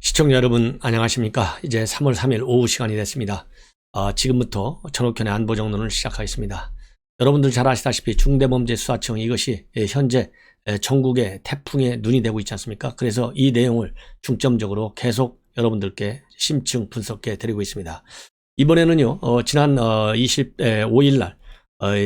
시청자 여러분 안녕하십니까. 이제 3월 3일 오후 시간이 됐습니다. 지금부터 전옥현의 안보정론을 시작하겠습니다. 여러분들 잘 아시다시피 중대범죄수사청 이것이 현재 전국의 태풍의 눈이 되고 있지 않습니까? 그래서 이 내용을 중점적으로 계속 여러분들께 심층 분석해 드리고 있습니다. 이번에는요 지난 25일 날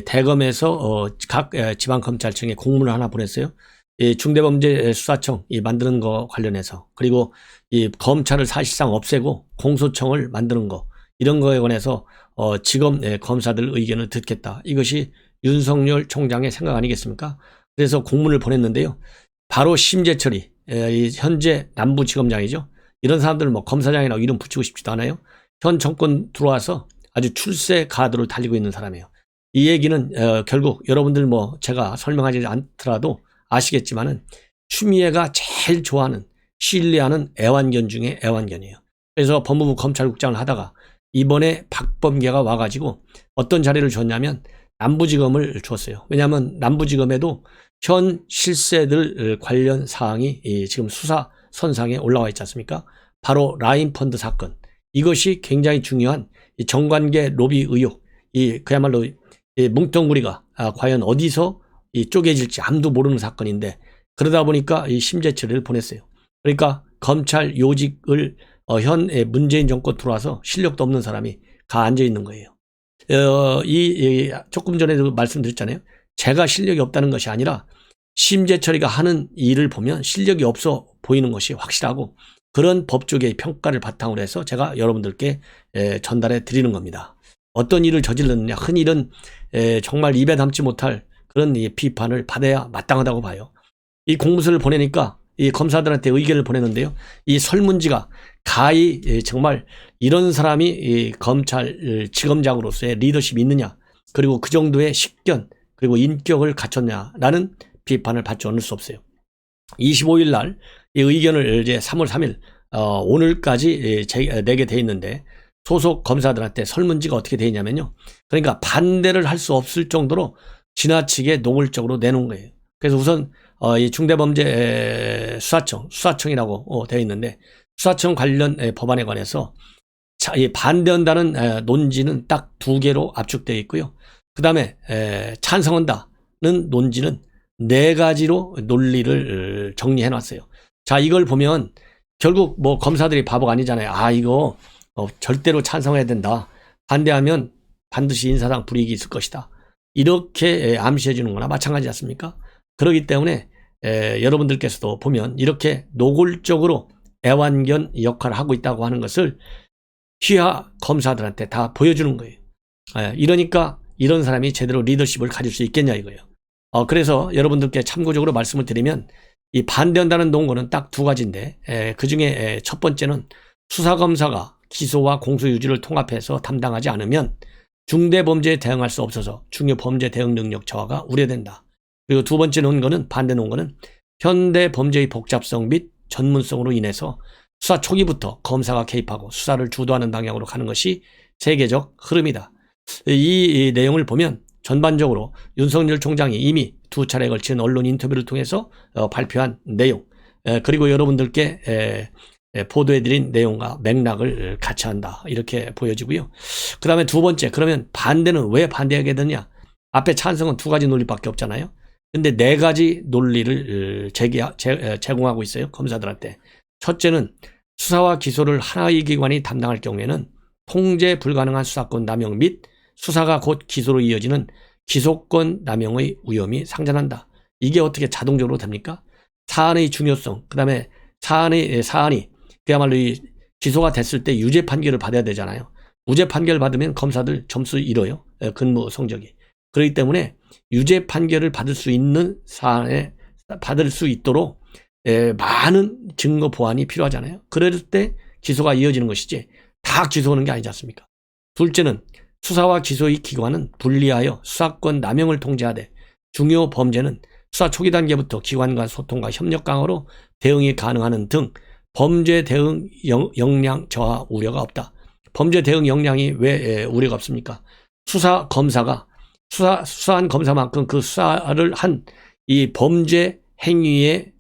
대검에서 각 지방검찰청에 공문을 하나 보냈어요. 이 중대범죄수사청 만드는 거 관련해서, 그리고 이 검찰을 사실상 없애고 공소청을 만드는 거, 이런 거에 관해서 지검 검사들 의견을 듣겠다. 이것이 윤석열 총장의 생각 아니겠습니까? 그래서 공문을 보냈는데요. 바로 심재철이 현재 남부지검장이죠. 이런 사람들은 뭐 검사장이라고 이름 붙이고 싶지도 않아요. 현 정권 들어와서 아주 출세 가도를 달리고 있는 사람이에요. 이 얘기는 결국 여러분들 뭐 제가 설명하지 않더라도 아시겠지만은 추미애가 제일 좋아하는, 신뢰하는 애완견 중에 애완견이에요. 그래서 법무부 검찰국장을 하다가 이번에 박범계가 와가지고 어떤 자리를 줬냐면 남부지검을 줬어요. 왜냐하면 남부지검에도 현 실세들 관련 사항이 지금 수사 선상에 올라와 있지 않습니까? 바로 라인펀드 사건. 이것이 굉장히 중요한 정관계 로비 의혹, 그야말로 뭉텅구리가 과연 어디서 쪼개질지 아무도 모르는 사건인데, 그러다 보니까 이 심재철을 보냈어요. 그러니까 검찰 요직을 현 문재인 정권 들어와서 실력도 없는 사람이 가 앉아 있는 거예요. 조금 전에도 말씀드렸잖아요. 제가 실력이 없다는 것이 아니라 심재철이가 하는 일을 보면 실력이 없어 보이는 것이 확실하고, 그런 법조계의 평가를 바탕으로 해서 제가 여러분들께 전달해 드리는 겁니다. 어떤 일을 저질렀느냐, 흔일은 정말 입에 담지 못할 그런 비판을 받아야 마땅하다고 봐요. 이 공문서를 보내니까 이 검사들한테 의견을 보냈는데요. 이 설문지가 가히 정말 이런 사람이 이 검찰 지검장으로서의 리더십이 있느냐, 그리고 그 정도의 식견 그리고 인격을 갖췄냐라는 비판을 받지 않을 수 없어요. 25일 날 이 의견을 이제 3월 3일 오늘까지 내게 돼 있는데, 소속 검사들한테 설문지가 어떻게 돼 있냐면요. 그러니까 반대를 할 수 없을 정도로 지나치게 노골적으로 내놓은 거예요. 그래서 우선 이 중대범죄수사청이라고 되어 있는데, 수사청 관련 법안에 관해서 반대한다는 논지는 딱 2개로 압축되어 있고요. 그 다음에 찬성한다는 논지는 4가지로 논리를 정리해 놨어요. 자, 이걸 보면 결국 뭐 검사들이 바보가 아니잖아요. 이거 절대로 찬성해야 된다, 반대하면 반드시 인사상 불이익이 있을 것이다, 이렇게 암시해 주는 거나 마찬가지지 않습니까? 그렇기 때문에 여러분들께서도 보면 이렇게 노골적으로 애완견 역할을 하고 있다고 하는 것을 휘하 검사들한테 다 보여주는 거예요. 이러니까 이런 사람이 제대로 리더십을 가질 수 있겠냐 이거예요. 그래서 여러분들께 참고적으로 말씀을 드리면, 이 반대한다는 논거는 딱 2가지인데, 그 중에 첫 번째는 수사검사가 기소와 공소유지를 통합해서 담당하지 않으면 중대범죄에 대응할 수 없어서 중요범죄 대응 능력 저하가 우려된다. 그리고 2번째 논거는, 반대 논거는 현대 범죄의 복잡성 및 전문성으로 인해서 수사 초기부터 검사가 개입하고 수사를 주도하는 방향으로 가는 것이 세계적 흐름이다. 이 내용을 보면 전반적으로 윤석열 총장이 이미 2차례에 걸친 언론 인터뷰를 통해서 발표한 내용, 그리고 여러분들께 보도해드린 내용과 맥락을 같이 한다, 이렇게 보여지고요. 그 다음에 2번째, 그러면 반대는 왜 반대하게 되느냐. 앞에 찬성은 2가지 논리밖에 없잖아요. 근데 4가지 논리를 제공하고 있어요, 검사들한테. 첫째는 수사와 기소를 하나의 기관이 담당할 경우에는 통제 불가능한 수사권 남용 및 수사가 곧 기소로 이어지는 기소권 남용의 위험이 상존한다. 이게 어떻게 자동적으로 됩니까? 사안의 중요성, 그 다음에 사안이 그야말로 기소가 됐을 때 유죄 판결을 받아야 되잖아요. 무죄 판결을 받으면 검사들 점수 잃어요, 근무 성적이. 그렇기 때문에 유죄 판결을 받을 수 있는 사안에 받을 수 있도록 많은 증거 보완이 필요하잖아요. 그럴 때 기소가 이어지는 것이지 다 기소하는 게 아니지 않습니까? 둘째는 수사와 기소의 기관은 분리하여 수사권 남용을 통제하되, 중요 범죄는 수사 초기 단계부터 기관 간 소통과 협력 강화로 대응이 가능하는 등 범죄 대응 역량 저하 우려가 없다. 범죄 대응 역량이 왜 우려가 없습니까? 수사한 검사만큼 그 수사를 한 이 범죄 행위의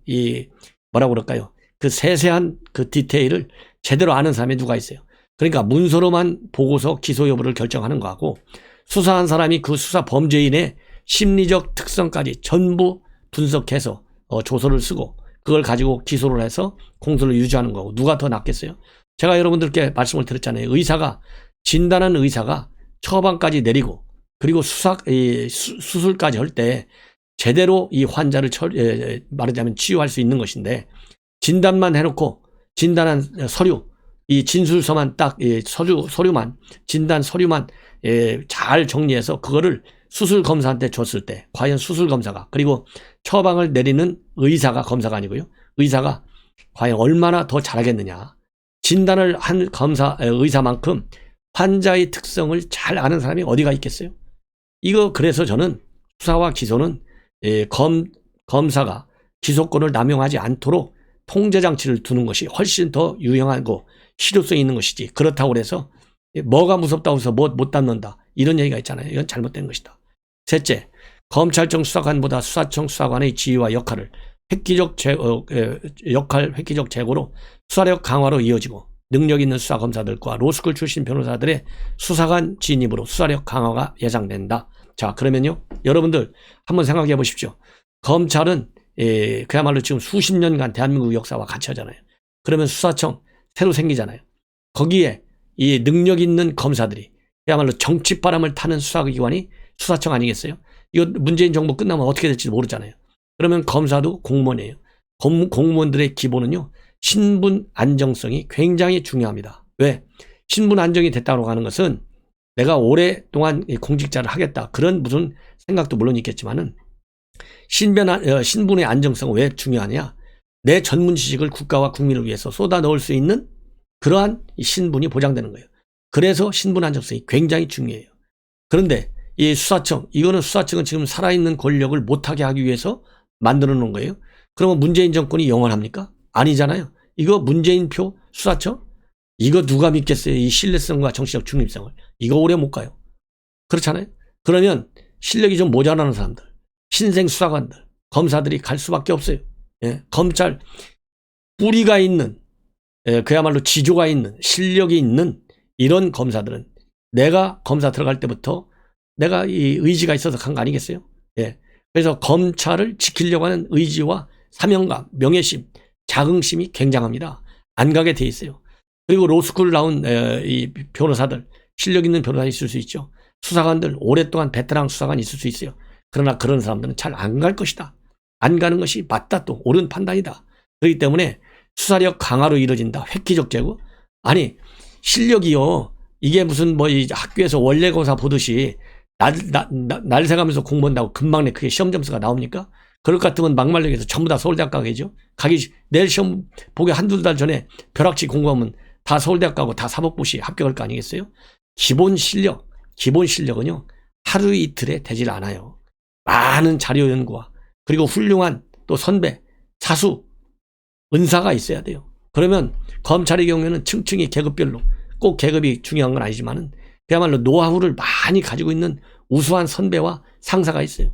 뭐라고 그럴까요? 그 세세한 그 디테일을 제대로 아는 사람이 누가 있어요. 그러니까 문서로만 보고서 기소 여부를 결정하는 거하고 수사한 사람이 그 수사 범죄인의 심리적 특성까지 전부 분석해서 조서를 쓰고 그걸 가지고 기소를 해서 공소를 유지하는 거고 누가 더 낫겠어요? 제가 여러분들께 말씀을 드렸잖아요. 진단한 의사가 처방까지 내리고 그리고 수술까지 할 때 제대로 이 환자를 말하자면 치유할 수 있는 것인데 진단만 해놓고 진단한 서류, 이 진술서만 딱 서류만 진단 서류만 잘 정리해서 그거를 수술 검사한테 줬을 때 과연 수술 검사가 그리고 처방을 내리는 의사가 검사가 아니고요. 의사가 과연 얼마나 더 잘하겠느냐. 진단을 한 의사만큼 환자의 특성을 잘 아는 사람이 어디가 있겠어요? 그래서 저는 수사와 기소는 검사가 기소권을 남용하지 않도록 통제장치를 두는 것이 훨씬 더 유용하고 실효성이 있는 것이지. 그렇다고 해서 뭐가 무섭다고 해서 못 담는다. 이런 얘기가 있잖아요. 이건 잘못된 것이다. 셋째, 검찰청 수사관보다 수사청 수사관의 지위와 역할을 획기적 제고로 수사력 강화로 이어지고 능력 있는 수사 검사들과 로스쿨 출신 변호사들의 수사관 진입으로 수사력 강화가 예상된다. 자, 그러면요. 여러분들 한번 생각해 보십시오. 검찰은 그야말로 지금 수십 년간 대한민국 역사와 같이 하잖아요. 그러면 수사청 새로 생기잖아요. 거기에 이 능력 있는 검사들이 그야말로 정치바람을 타는 수사기관이 수사청 아니겠어요? 이거 문재인 정부 끝나면 어떻게 될지 모르잖아요. 그러면 검사도 공무원이에요. 공무원들의 기본은요. 신분 안정성이 굉장히 중요합니다. 왜? 신분 안정이 됐다고 하는 것은 내가 오랫동안 공직자를 하겠다. 그런 무슨 생각도 물론 있겠지만은 신분의 안정성은 왜 중요하냐? 내 전문 지식을 국가와 국민을 위해서 쏟아 넣을 수 있는 그러한 신분이 보장되는 거예요. 그래서 신분 안정성이 굉장히 중요해요. 그런데 이 수사청은 지금 살아있는 권력을 못하게 하기 위해서 만들어 놓은 거예요. 그러면 문재인 정권이 영원합니까? 아니잖아요. 이거 문재인표 수사청? 이거 누가 믿겠어요? 이 신뢰성과 정치적 중립성을. 이거 오래 못 가요. 그렇잖아요. 그러면 실력이 좀 모자라는 사람들, 신생 수사관들, 검사들이 갈 수밖에 없어요. 검찰 뿌리가 있는 그야말로 지조가 있는 실력이 있는 이런 검사들은 내가 검사 들어갈 때부터 내가 이 의지가 있어서 간 거 아니겠어요? 그래서 검찰을 지키려고 하는 의지와 사명감, 명예심, 자긍심이 굉장합니다. 안 가게 돼 있어요. 그리고 로스쿨 나온 이 변호사들, 실력 있는 변호사 있을 수 있죠. 수사관들, 오랫동안 베테랑 수사관 있을 수 있어요. 그러나 그런 사람들은 잘 안 갈 것이다. 안 가는 것이 맞다, 또 옳은 판단이다. 그렇기 때문에 수사력 강화로 이루어진다. 획기적 제고. 아니 실력이요. 이게 무슨 이 학교에서 원래고사 보듯이 날 새가면서 공부한다고 금방 그게 시험 점수가 나옵니까? 그럴 것 같으면 막말력에서 전부 다 서울대학 가겠죠. 내일 시험 보기 한두 달 전에 벼락치 공부하면 다 서울대학 가고 다 사법고시 합격할 거 아니겠어요? 기본 실력은요. 하루 이틀에 되질 않아요. 많은 자료 연구와 그리고 훌륭한 또 선배, 사수, 은사가 있어야 돼요. 그러면 검찰의 경우에는 층층이 계급별로 꼭 계급이 중요한 건 아니지만은 그야말로 노하우를 많이 가지고 있는 우수한 선배와 상사가 있어요.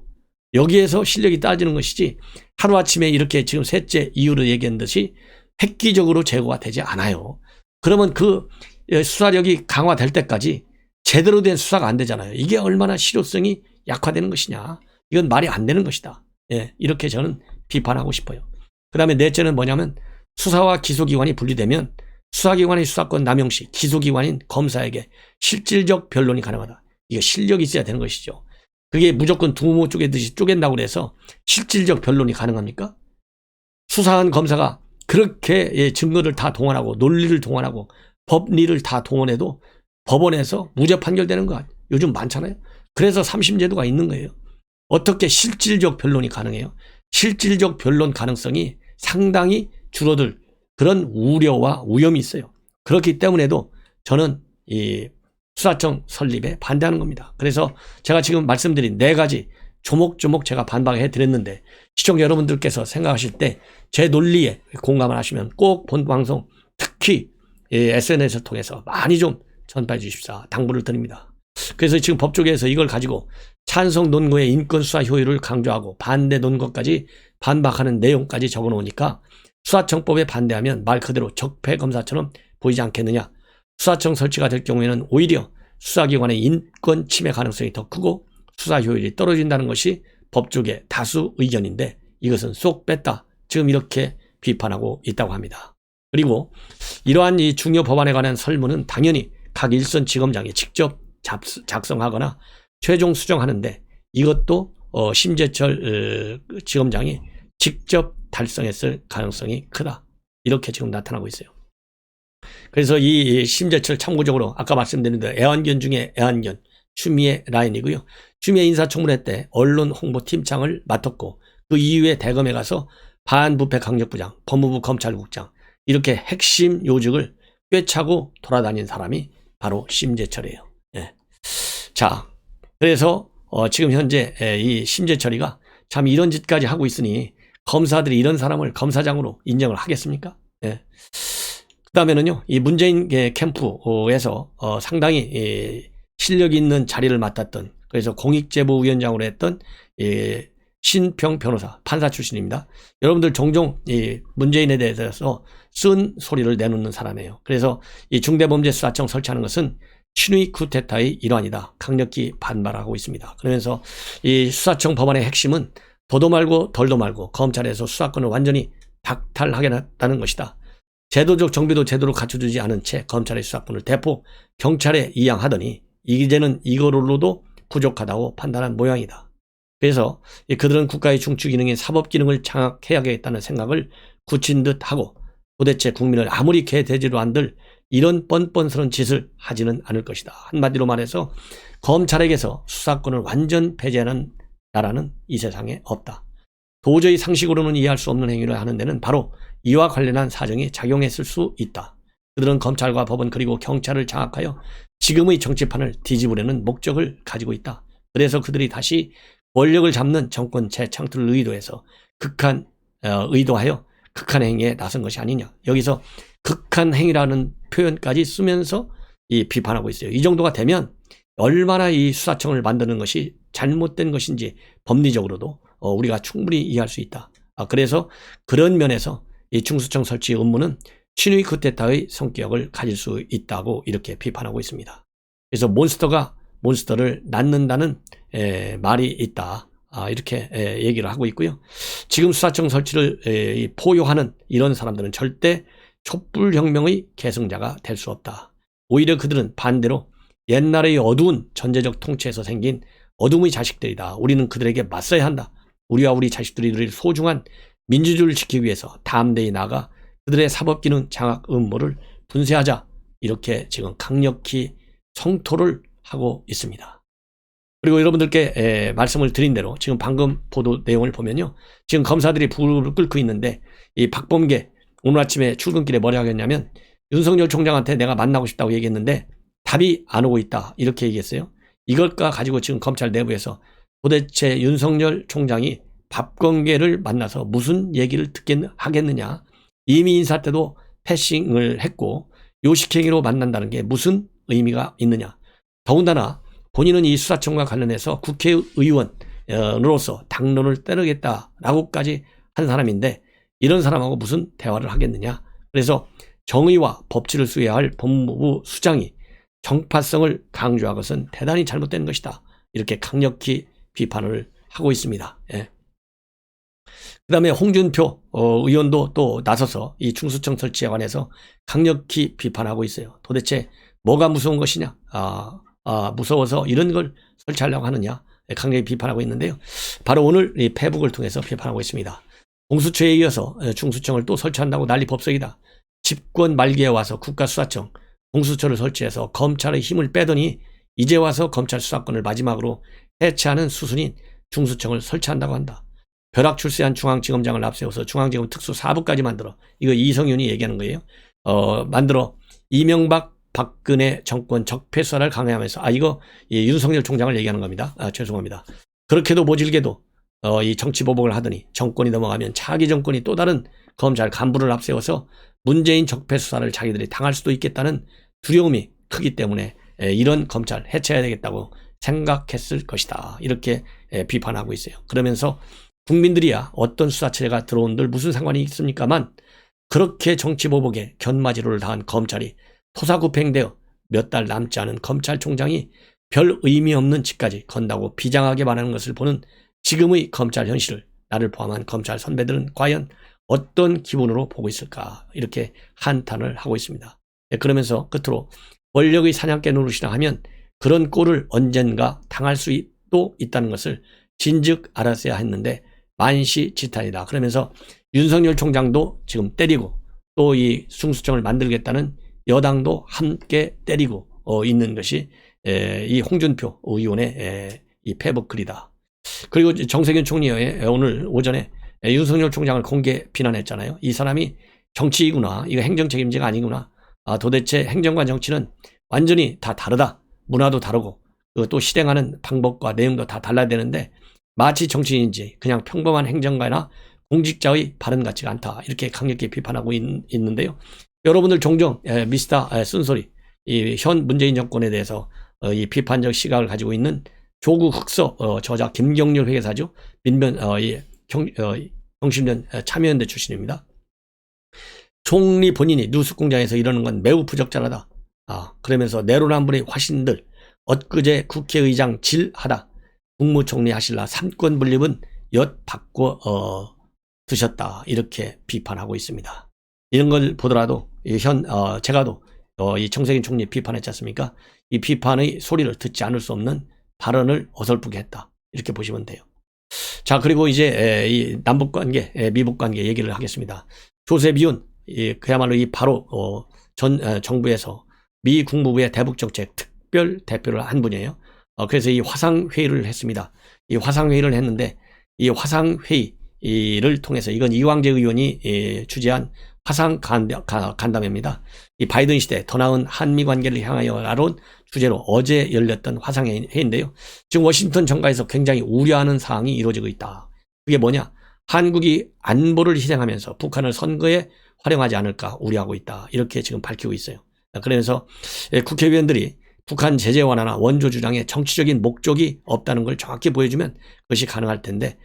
여기에서 실력이 따지는 것이지 하루아침에 이렇게 지금 셋째 이유로 얘기한 듯이 획기적으로 제거가 되지 않아요. 그러면 그 수사력이 강화될 때까지 제대로 된 수사가 안 되잖아요. 이게 얼마나 실효성이 약화되는 것이냐. 이건 말이 안 되는 것이다. 이렇게 저는 비판하고 싶어요. 그 다음에 넷째는 뭐냐면 수사와 기소기관이 분리되면 수사기관의 수사권 남용 시 기소기관인 검사에게 실질적 변론이 가능하다. 이거 실력이 있어야 되는 것이죠. 그게 무조건 두모 쪼개듯이 쪼갠다고 해서 실질적 변론이 가능합니까? 수사한 검사가 그렇게 증거를 다 동원하고 논리를 동원하고 법리를 다 동원해도 법원에서 무죄 판결되는 거 요즘 많잖아요. 그래서 3심제도가 있는 거예요. 어떻게 실질적 변론이 가능해요? 실질적 변론 가능성이 상당히 줄어들 그런 우려와 위험이 있어요. 그렇기 때문에도 저는 이 수사청 설립에 반대하는 겁니다. 그래서 제가 지금 말씀드린 4가지 조목조목 제가 반박해 드렸는데 시청자 여러분들께서 생각하실 때 제 논리에 공감을 하시면 꼭 본 방송 특히 SNS를 통해서 많이 좀 전파해 주십사 당부를 드립니다. 그래서 지금 법조계에서 이걸 가지고 찬성 논거의 인권수사 효율을 강조하고 반대 논거까지 반박하는 내용까지 적어놓으니까 수사청법에 반대하면 말 그대로 적폐검사처럼 보이지 않겠느냐. 수사청 설치가 될 경우에는 오히려 수사기관의 인권 침해 가능성이 더 크고 수사 효율이 떨어진다는 것이 법조계 다수 의견인데 이것은 쏙 뺐다. 지금 이렇게 비판하고 있다고 합니다. 그리고 이러한 이 중요 법안에 관한 설문은 당연히 각 일선 지검장이 직접 작성하거나 최종 수정하는데 이것도 심재철 지검장이 직접 달성했을 가능성이 크다. 이렇게 지금 나타나고 있어요. 그래서 이 심재철 참고적으로 아까 말씀드린 대로 애완견 중에 애완견, 추미애 라인이고요. 추미애 인사청문회 때 언론 홍보팀장을 맡았고 그 이후에 대검에 가서 반부패 강력부장, 법무부 검찰국장 이렇게 핵심 요직을 꿰차고 돌아다닌 사람이 바로 심재철이에요. 예. 자, 그래서 지금 현재 이 심재철이가 참 이런 짓까지 하고 있으니 검사들이 이런 사람을 검사장으로 인정을 하겠습니까? 예. 그 다음에는요, 이 문재인 캠프에서 상당히 실력이 있는 자리를 맡았던, 그래서 공익제보위원장으로 했던 신평 변호사, 판사 출신입니다. 여러분들 종종 이 문재인에 대해서 쓴 소리를 내놓는 사람이에요. 그래서 이 중대범죄수사청 설치하는 것은 친위 쿠데타의 일환이다. 강력히 반발하고 있습니다. 그러면서 이 수사청 법안의 핵심은 더도 말고 덜도 말고 검찰에서 수사권을 완전히 박탈하겠다는 것이다. 제도적 정비도 제대로 갖춰주지 않은 채 검찰의 수사권을 대폭 경찰에 이양하더니 이제는 이거로도 부족하다고 판단한 모양이다. 그래서 그들은 국가의 중추 기능인 사법 기능을 장악해야겠다는 생각을 굳힌 듯 하고 도대체 국민을 아무리 개돼지로 안들 이런 뻔뻔스러운 짓을 하지는 않을 것이다. 한마디로 말해서 검찰에게서 수사권을 완전 배제하는 나라는 이 세상에 없다. 도저히 상식으로는 이해할 수 없는 행위를 하는 데는 바로 이와 관련한 사정이 작용했을 수 있다. 그들은 검찰과 법원 그리고 경찰을 장악하여 지금의 정치판을 뒤집으려는 목적을 가지고 있다. 그래서 그들이 다시 권력을 잡는 정권 재창출을 의도하여 극한 행위에 나선 것이 아니냐. 여기서 극한 행위라는 표현까지 쓰면서 비판하고 있어요. 이 정도가 되면 얼마나 이 수사청을 만드는 것이 잘못된 것인지 법리적으로도 우리가 충분히 이해할 수 있다. 그래서 그런 면에서 이 중수청 설치 의무는 친위 쿠데타의 성격을 가질 수 있다고 이렇게 비판하고 있습니다. 그래서 몬스터가 몬스터를 낳는다는 말이 있다. 이렇게 얘기를 하고 있고요. 지금 수사청 설치를 포효하는 이런 사람들은 절대 촛불혁명의 계승자가 될 수 없다. 오히려 그들은 반대로 옛날의 어두운 전제적 통치에서 생긴 어둠의 자식들이다. 우리는 그들에게 맞서야 한다. 우리와 우리 자식들이 누릴 소중한 민주주의를 지키기 위해서 담대히 나아가 그들의 사법기능 장악 음모를 분쇄하자. 이렇게 지금 강력히 성토를 하고 있습니다. 그리고 여러분들께 말씀을 드린 대로 지금 방금 보도 내용을 보면요. 지금 검사들이 불을 끓고 있는데 이 박범계 오늘 아침에 출근길에 뭐라고 하겠냐면 윤석열 총장한테 내가 만나고 싶다고 얘기했는데 답이 안 오고 있다. 이렇게 얘기했어요. 이것과 가지고 지금 검찰 내부에서 도대체 윤석열 총장이 박범계를 만나서 무슨 얘기를 하겠느냐. 이미 인사 때도 패싱을 했고 요식행위로 만난다는 게 무슨 의미가 있느냐. 더군다나 본인은 이 수사청과 관련해서 국회의원으로서 당론을 따르겠다라고까지 한 사람인데 이런 사람하고 무슨 대화를 하겠느냐. 그래서 정의와 법치를 수호해야 할 법무부 수장이 정파성을 강조한 것은 대단히 잘못된 것이다. 이렇게 강력히 비판을 하고 있습니다. 예. 그 다음에 홍준표 의원도 또 나서서 이 중수청 설치에 관해서 강력히 비판하고 있어요. 도대체 뭐가 무서운 것이냐. 무서워서 이런 걸 설치하려고 하느냐. 강력히 비판하고 있는데요. 바로 오늘 이 페북을 통해서 비판하고 있습니다. 공수처에 이어서 중수청을 또 설치한다고 난리 법석이다. 집권 말기에 와서 국가수사청, 공수처를 설치해서 검찰의 힘을 빼더니 이제 와서 검찰 수사권을 마지막으로 해체하는 수순인 중수청을 설치한다고 한다. 벼락 출세한 중앙지검장을 앞세워서 중앙지검 특수 4부까지 만들어, 이거 이성윤이 얘기하는 거예요. 만들어 이명박 박근혜 정권 적폐수사를 강행하면서 이거 윤석열 총장을 얘기하는 겁니다. 죄송합니다. 그렇게도 모질게도 이 정치보복을 하더니 정권이 넘어가면 차기 정권이 또 다른 검찰 간부를 앞세워서 문재인 적폐수사를 자기들이 당할 수도 있겠다는 두려움이 크기 때문에 이런 검찰 해체해야 되겠다고 생각했을 것이다. 이렇게 비판하고 있어요. 그러면서 국민들이야 어떤 수사체제가 들어온들 무슨 상관이 있습니까만 그렇게 정치보복에 견마지로를 당한 검찰이 토사구팽되어 몇 달 남지 않은 검찰총장이 별 의미 없는 짓까지 건다고 비장하게 말하는 것을 보는 지금의 검찰 현실을 나를 포함한 검찰 선배들은 과연 어떤 기분으로 보고 있을까, 이렇게 한탄을 하고 있습니다. 그러면서 끝으로 권력의 사냥개 노릇이라 하면 그런 꼴을 언젠가 당할 수도 있다는 것을 진즉 알았어야 했는데 만시지탄이다. 그러면서 윤석열 총장도 지금 때리고 또 이 승수청을 만들겠다는 여당도 함께 때리고 있는 것이 이 홍준표 의원의 이 페북글이다. 그리고 정세균 총리의 오늘 오전에 윤석열 총장을 공개 비난했잖아요. 이 사람이 정치이구나, 이거 행정 책임자가 아니구나, 도대체 행정과 정치는 완전히 다 다르다, 문화도 다르고 또 실행하는 방법과 내용도 다 달라야 되는데 마치 정치인인지 그냥 평범한 행정가나 공직자의 발언 같지가 않다, 이렇게 강력히 비판하고 있는데요. 여러분들 종종 미스터 쓴소리, 이 현 문재인 정권에 대해서 이 비판적 시각을 가지고 있는 조국 흑서 저자 김경률 회계사죠. 민변 경실련 참여연대 출신입니다. 총리 본인이 뉴스공장에서 이러는 건 매우 부적절하다. 그러면서 내로남불의 화신들, 엊그제 국회의장 질하다, 국무총리 하실라 삼권 분립은 엿 바꿔 두셨다, 이렇게 비판하고 있습니다. 이런 걸 보더라도 제가도 이 정세균 총리 비판했지 않습니까? 이 비판의 소리를 듣지 않을 수 없는 발언을 어설프게 했다, 이렇게 보시면 돼요. 자, 그리고 이제 이 남북관계, 미북관계 얘기를 하겠습니다. 조셉 이온, 그야말로 이 바로 전 정부에서 미 국무부의 대북정책 특별 대표를 한 분이에요. 그래서 이 화상회의를 했습니다. 이 화상회의를 했는데 이 화상회의를 통해서, 이건 이광재 의원이 주재한 화상 간담회입니다. 이 바이든 시대 더 나은 한미 관계를 향하여라는 주제로 어제 열렸던 화상회의인데요. 지금 워싱턴 정가에서 굉장히 우려하는 사항이 이루어지고 있다. 그게 뭐냐? 한국이 안보를 희생하면서 북한을 선거에 활용하지 않을까 우려하고 있다, 이렇게 지금 밝히고 있어요. 그러면서 국회의원들이 북한 제재 완화나 원조 주장에 정치적인 목적이 없다는 걸 정확히 보여주면 그것이 가능할 텐데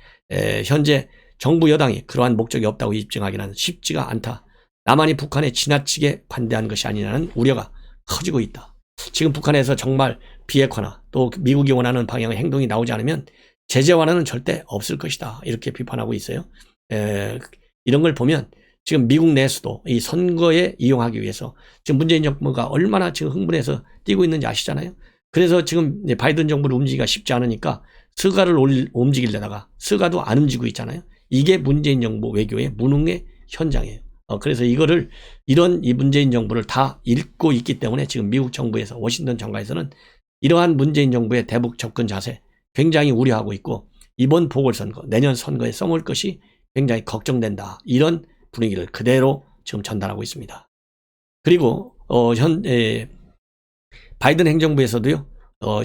현재 정부 여당이 그러한 목적이 없다고 입증하기는 쉽지가 않다. 나만이 북한에 지나치게 관대한 것이 아니냐는 우려가 커지고 있다. 지금 북한에서 정말 비핵화나 또 미국이 원하는 방향의 행동이 나오지 않으면 제재 완화는 절대 없을 것이다, 이렇게 비판하고 있어요. 이런 걸 보면 지금 미국 내에서도 이 선거에 이용하기 위해서 지금 문재인 정부가 얼마나 지금 흥분해서 뛰고 있는지 아시잖아요. 그래서 지금 바이든 정부를 움직이기가 쉽지 않으니까 스가를 움직이려다가 스가도 안 움직이고 있잖아요. 이게 문재인 정부 외교의 무능의 현장이에요. 그래서 이런 이 문재인 정부를 다 읽고 있기 때문에 지금 미국 정부에서, 워싱턴 정가에서는 이러한 문재인 정부의 대북 접근 자세 굉장히 우려하고 있고, 이번 보궐선거, 내년 선거에 써먹을 것이 굉장히 걱정된다, 이런 분위기를 그대로 지금 전달하고 있습니다. 그리고 바이든 행정부에서도요,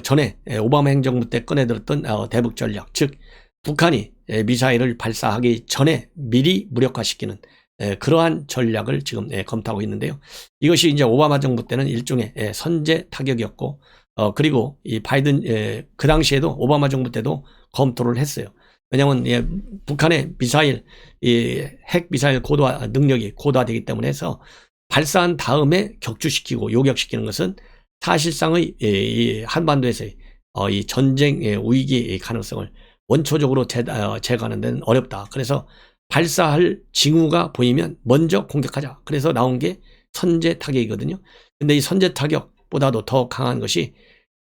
전에 오바마 행정부 때 꺼내들었던 대북 전략, 즉 북한이 미사일을 발사하기 전에 미리 무력화시키는 그러한 전략을 지금 검토하고 있는데요. 이것이 이제 오바마 정부 때는 일종의 선제 타격이었고, 그리고 이 바이든 그 당시에도 오바마 정부 때도 검토를 했어요. 왜냐하면 북한의 미사일, 핵 미사일 능력이 고도화되기 때문에 해서 발사한 다음에 격추시키고 요격시키는 것은 사실상의 이 한반도에서의 이 전쟁 위기 가능성을 원초적으로 제거하는 데는 어렵다. 그래서 발사할 징후가 보이면 먼저 공격하자. 그래서 나온 게 선제 타격이거든요. 근데 이 선제 타격보다도 더 강한 것이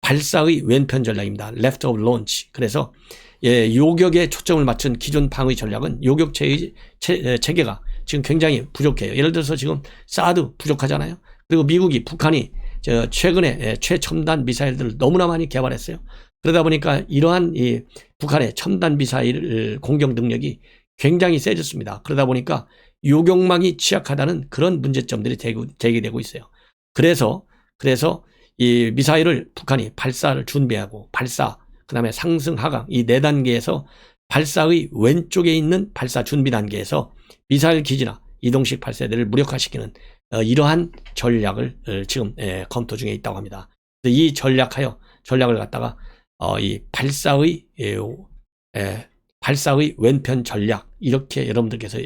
발사의 왼편 전략입니다. left of launch. 그래서 요격에 초점을 맞춘 기존 방위 전략은 요격 체계가 지금 굉장히 부족해요. 예를 들어서 지금 사드 부족하잖아요. 그리고 미국이, 북한이 최근에 최첨단 미사일들을 너무나 많이 개발했어요. 그러다 보니까 이러한 이 북한의 첨단 미사일 공격 능력이 굉장히 세졌습니다. 그러다 보니까 요격망이 취약하다는 그런 문제점들이 제기되고 있어요. 그래서 이 미사일을 북한이 발사를 준비하고 그 다음에 상승 하강, 이 4단계에서 발사의 왼쪽에 있는 발사 준비 단계에서 미사일 기지나 이동식 발사대를 무력화시키는 이러한 전략을 지금 검토 중에 있다고 합니다. 이 전략을 갖다가 이 발사의 왼편 전략, 이렇게 여러분들께서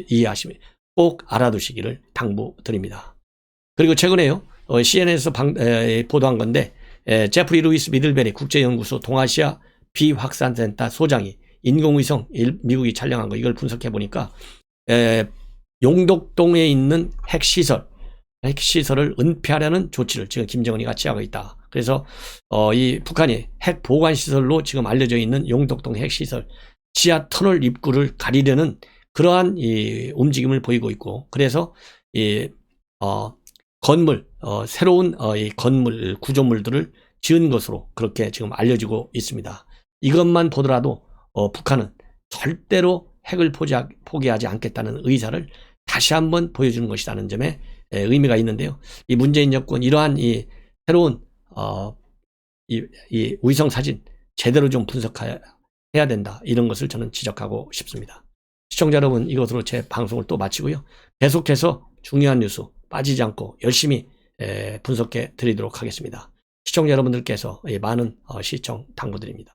꼭 알아두시기를 당부드립니다. 그리고 최근에요, CNN에서 보도한 건데, 제프리 루이스 미들베리 국제연구소 동아시아 비확산센터 소장이 인공위성 미국이 촬영한 거 이걸 분석해 보니까 용독동에 있는 핵시설을 은폐하려는 조치를 지금 김정은이가 취하고 있다. 그래서 이 북한이 핵 보관시설로 지금 알려져 있는 용독동 핵시설 지하 터널 입구를 가리려는 그러한 이 움직임을 보이고 있고, 그래서 이 건물 새로운 이 건물 구조물들을 지은 것으로 그렇게 지금 알려지고 있습니다. 이것만 보더라도 북한은 절대로 핵을 포기하지 않겠다는 의사를 다시 한번 보여주는 것이라는 점에 의미가 있는데요. 이 문재인 정권 이러한 이 새로운 이 위성 사진 제대로 좀 분석해야 된다, 이런 것을 저는 지적하고 싶습니다. 시청자 여러분, 이것으로 제 방송을 또 마치고요. 계속해서 중요한 뉴스 빠지지 않고 열심히 분석해 드리도록 하겠습니다. 시청자 여러분들께서 많은 시청 당부드립니다.